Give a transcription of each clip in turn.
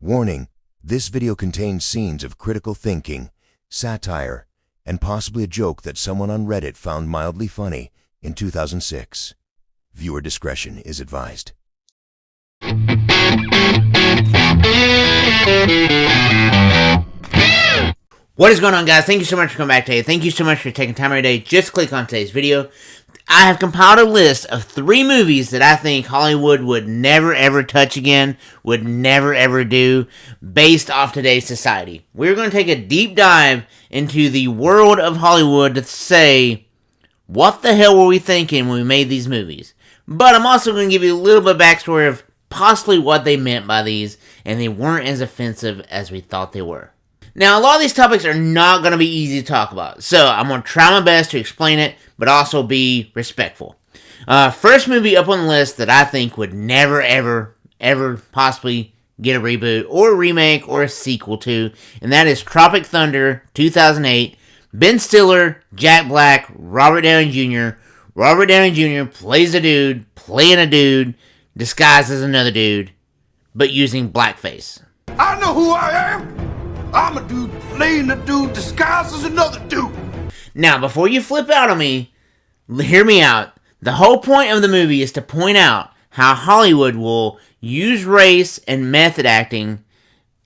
Warning, this video contains scenes of critical thinking, satire, and possibly a joke that someone on Reddit found mildly funny in 2006. Viewer discretion is advised. What is going on, guys? Thank you so much for coming back today. Thank you so much for taking time out of your day just to click on today's video. I have compiled a list of 3 movies that I think Hollywood would never ever touch again, would never ever do, based off today's society. We're going to take a deep dive into the world of Hollywood to say, what the hell were we thinking when we made these movies? But I'm also going to give you a little bit of backstory of possibly what they meant by these, and they weren't as offensive as we thought they were. Now, a lot of these topics are not going to be easy to talk about, so I'm going to try my best to explain it, but also be respectful. First movie up on the list that I think would never, ever possibly get a reboot, or a remake, or a sequel to, and that is Tropic Thunder, 2008. Ben Stiller, Jack Black, Robert Downey Jr. Robert Downey Jr. plays a dude, playing a dude, disguised as another dude, but using blackface. I know who I am! I'm a dude playing a dude disguised as another dude. Now, before you flip out on me, hear me out. The whole point of the movie is to point out how Hollywood will use race and method acting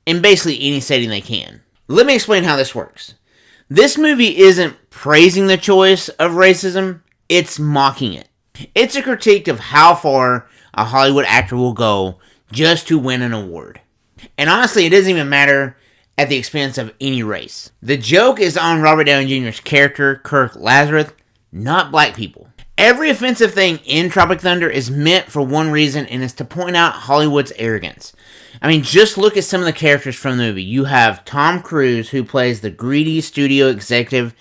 in basically any setting they can. Let me explain how this works. This movie isn't praising the choice of racism, it's mocking it. It's a critique of how far a Hollywood actor will go just to win an award. And honestly, it doesn't even matter at the expense of any race. The joke is on Robert Downey Jr.'s character, Kirk Lazarus, not black people. Every offensive thing in Tropic Thunder is meant for one reason, and it's to point out Hollywood's arrogance. I mean, just look at some of the characters from the movie. You have Tom Cruise, who plays the greedy studio executive,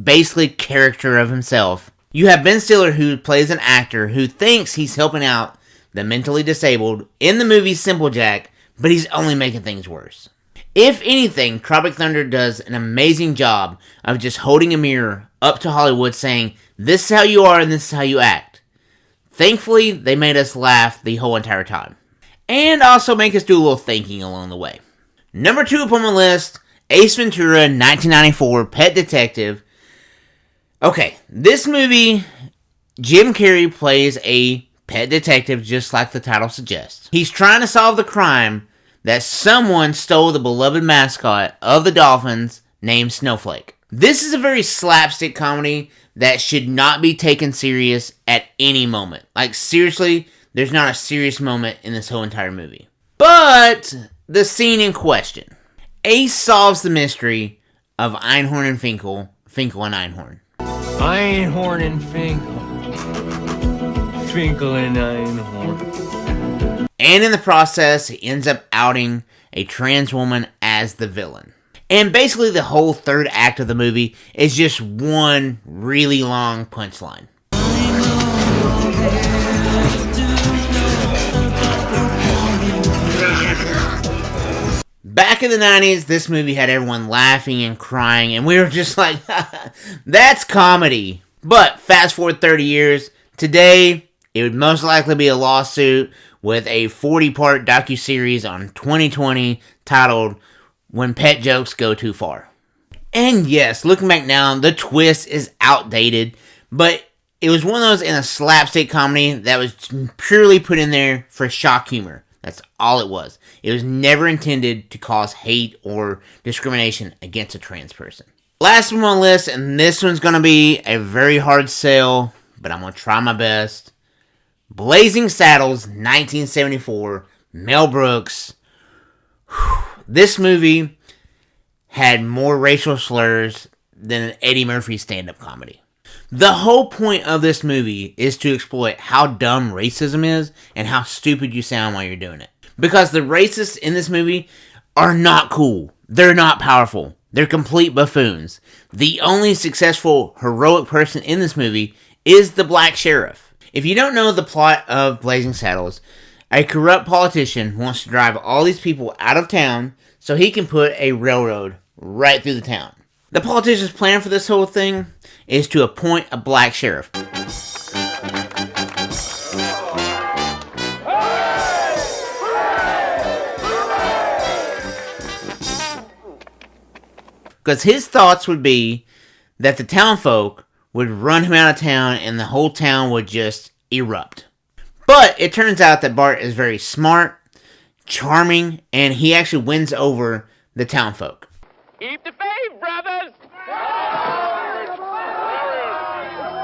basically character of himself. You have Ben Stiller, who plays an actor who thinks he's helping out the mentally disabled in the movie Simple Jack, but he's only making things worse. If anything, Tropic Thunder does an amazing job of just holding a mirror up to Hollywood saying, this is how you are and this is how you act. Thankfully, they made us laugh the whole entire time. And also make us do a little thinking along the way. Number 2 up on the list, Ace Ventura, 1994, Pet Detective. Okay, this movie, Jim Carrey plays a pet detective just like the title suggests. He's trying to solve the crime that someone stole the beloved mascot of the Dolphins named Snowflake. This is a very slapstick comedy that should not be taken serious at any moment. Like, seriously, there's not a serious moment in this whole entire movie. But the scene in question. Ace solves the mystery of Einhorn and Finkel, Finkel and Einhorn. Einhorn and Finkel. Finkel and Einhorn. And in the process, he ends up outing a trans woman as the villain. And basically the whole third act of the movie is just one really long punchline. Back in the 90s, this movie had everyone laughing and crying, and we were just like, that's comedy. But fast forward 30 years, today, it would most likely be a lawsuit with a 40-part docuseries on 2020 titled, When Pet Jokes Go Too Far. And yes, looking back now, the twist is outdated, but it was one of those in a slapstick comedy that was purely put in there for shock humor. That's all it was. It was never intended to cause hate or discrimination against a trans person. Last one on the list, and this one's going to be a very hard sell, but I'm going to try my best. Blazing Saddles, 1974, Mel Brooks. This movie had more racial slurs than an Eddie Murphy stand-up comedy. The whole point of this movie is to exploit how dumb racism is and how stupid you sound while you're doing it. Because the racists in this movie are not cool. They're not powerful. They're complete buffoons. The only successful, heroic person in this movie is the black sheriff. If you don't know the plot of Blazing Saddles, a corrupt politician wants to drive all these people out of town so he can put a railroad right through the town. The politician's plan for this whole thing is to appoint a black sheriff. Because his thoughts would be that the townfolk would run him out of town and the whole town would just erupt. But it turns out that Bart is very smart, charming, and he actually wins over the townfolk. Keep the faith, brothers!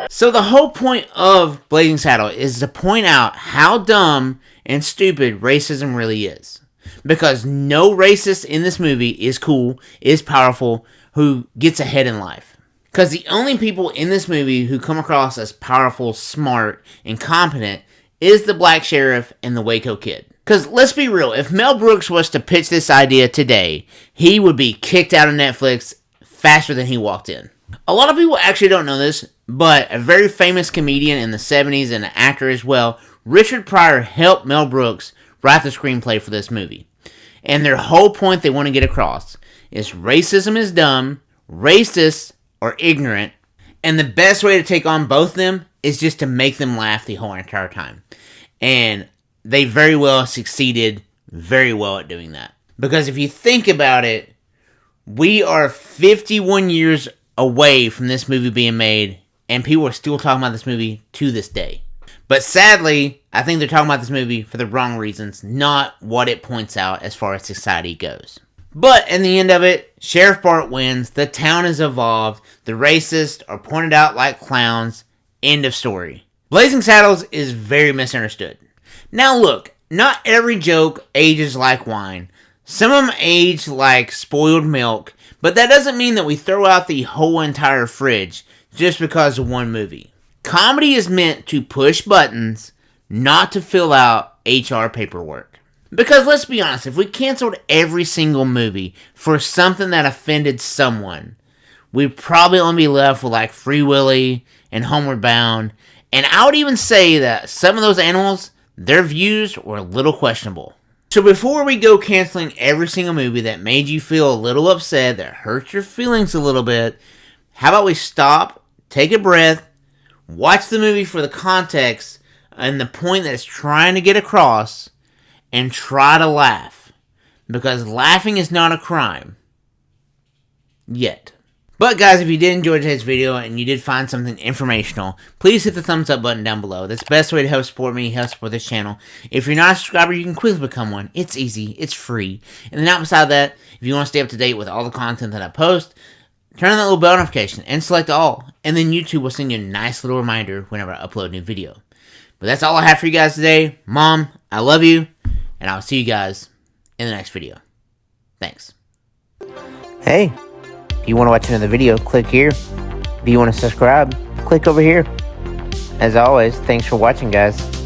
So the whole point of Blazing Saddle is to point out how dumb and stupid racism really is. Because no racist in this movie is cool, is powerful, who gets ahead in life. Because the only people in this movie who come across as powerful, smart, and competent is the black sheriff and the Waco kid. Because let's be real, if Mel Brooks was to pitch this idea today, he would be kicked out of Netflix faster than he walked in. A lot of people actually don't know this, but a very famous comedian in the 70s and an actor as well, Richard Pryor, helped Mel Brooks write the screenplay for this movie. And their whole point they want to get across is racism is dumb, racists are ignorant, and the best way to take on both of them is just to make them laugh the whole entire time. And they very well succeeded very well at doing that. Because if you think about it, we are 51 years away from this movie being made, and people are still talking about this movie to this day. But sadly, I think they're talking about this movie for the wrong reasons, not what it points out as far as society goes. But in the end of it, Sheriff Bart wins, the town is evolved, the racists are pointed out like clowns, end of story. Blazing Saddles is very misunderstood. Now look, not every joke ages like wine. Some of them age like spoiled milk, but that doesn't mean that we throw out the whole entire fridge just because of one movie. Comedy is meant to push buttons, not to fill out HR paperwork. Because let's be honest, if we canceled every single movie for something that offended someone, we'd probably only be left with like Free Willy and Homeward Bound. And I would even say that some of those animals, their views were a little questionable. So before we go canceling every single movie that made you feel a little upset, that hurt your feelings a little bit, how about we stop, take a breath, watch the movie for the context and the point that it's trying to get across, and try to laugh. Because laughing is not a crime. Yet. But guys, if you did enjoy today's video and you did find something informational, please hit the thumbs up button down below. That's the best way to help support me, help support this channel. If you're not a subscriber, you can quickly become one. It's easy, it's free. And then outside that, if you want to stay up to date with all the content that I post, turn on that little bell notification and select all. And then YouTube will send you a nice little reminder whenever I upload a new video. But that's all I have for you guys today. Mom, I love you. And I'll see you guys in the next video. Thanks. Hey, if you want to watch another video, click here. If you want to subscribe, click over here. As always, thanks for watching, guys.